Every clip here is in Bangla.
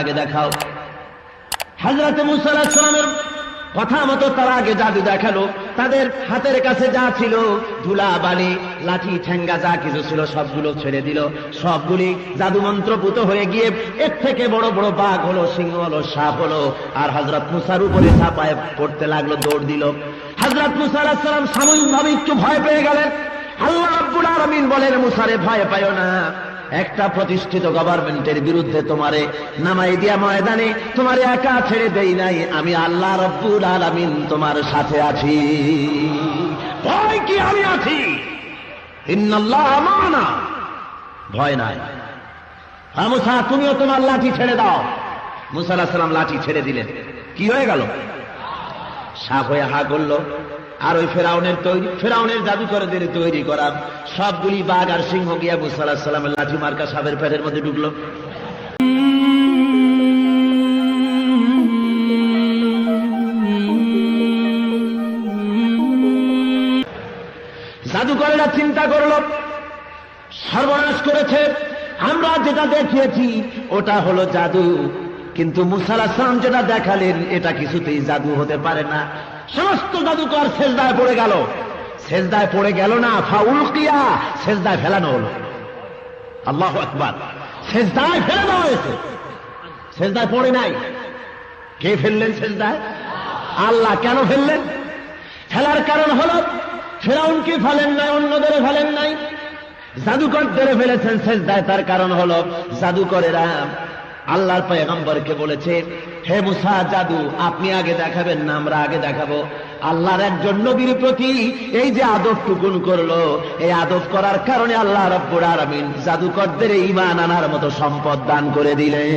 আগে দেখাও। হযরত মুসা আলাইহিস সালামের কথা মতো তারা আগে জাদু দেখালো। তাদের হাতের কাছে যা ছিল, ধুলা বালি লাঠি ঠেঙ্গা যা কিছু ছিল সবগুলো ছেড়ে দিল। সবগুলি জাদু মন্ত্রপুত হয়ে গিয়ে এর থেকে বড় বড় বাঘ হলো, সিংহ হলো, সাপ হলো, আর হযরত মুসার উপরে ঝাঁপায় পড়তে লাগলো, দৌড় দিল। হযরত মুসা আলাইহিস সালাম সাময়িকভাবে একটু ভয় পেয়ে গেলেন। আল্লাহ রাব্বুল আলামিন বলেন, মুসারে ভয় পাইও না, একটা প্রতিষ্ঠিত গভর্নমেন্টের বিরুদ্ধে তোমারে নামাই দিয়া ময়দানে তোমারে একা ছেড়ে দেই নাই, আমি আল্লাহ রাব্বুল আলামিন তোমার সাথে আছি। ভয় কি, আমি আছি। ইন্নাল্লাহা মা'ানা, ভয় নাই। মুসা তুমিও তোমার লাঠি ছেড়ে দাও। মুসা আলাইহিস সালাম লাঠি ছেড়ে দিলেন। কি হয়ে গেল? সাপ হয়ে হা করলো। আর ওই ফেরাউনের জাদুকরদের তৈরি করা সবগুলি বাঘ আর সিংহ গিয়া মুসা আলাইহিস সালামের লাঠি মার্কা সাপের পেটের মধ্যে ঢুকলো। জাদুকরেরা চিন্তা করলো, সর্বনাশ করেছে, আমরা যেটা দেখিয়েছি ওটা হলো জাদু, কিন্তু মুসা আলাইহিস সালাম যেটা দেখালেন এটা কিছুতেই জাদু হতে পারে না। সমস্ত জাদুকর সেজদায় পড়ে গেল। সেজদায় পড়ে গেল না, ফাউলকিয়া, সেজদায় ফেলানো হলো। আল্লাহু আকবার। সেজদায় ফেলে দেওয়া হয়েছে, সেজদায় পড়ে নাই। কে ফেললেন সেজদায়? আল্লাহ। কেন ফেললেন? ফেলার কারণ হলো ফিরআউনকে ফেলেন নাই, অন্যদের ফেলেন নাই, জাদুকরদের ফেলেছেন সেজদায়। তার কারণ হলো জাদুকরেরা আল্লাহর পয়গম্বরকে বলেছে, হে মুসা, জাদু আপনি আগে দেখাবেন না আমরা আগে দেখাবো। আল্লাহর একজন নবীর প্রতি এই যে আদব টুকুন করলো, এই আদব করার কারণে আল্লাহ রাব্বুল আলামিন জাদুকরদের ঈমান আনার মতো সম্পদ দান করে দিলেন।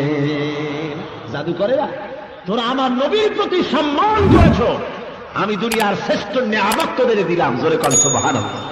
জাদুকরেরা, তোরা আমার নবীর প্রতি সম্মান করেছো, আমি দুনিয়ার শ্রেষ্ঠ নিয়ামত তোদের দিলাম। জোরে কর সুবহানাল্লাহ।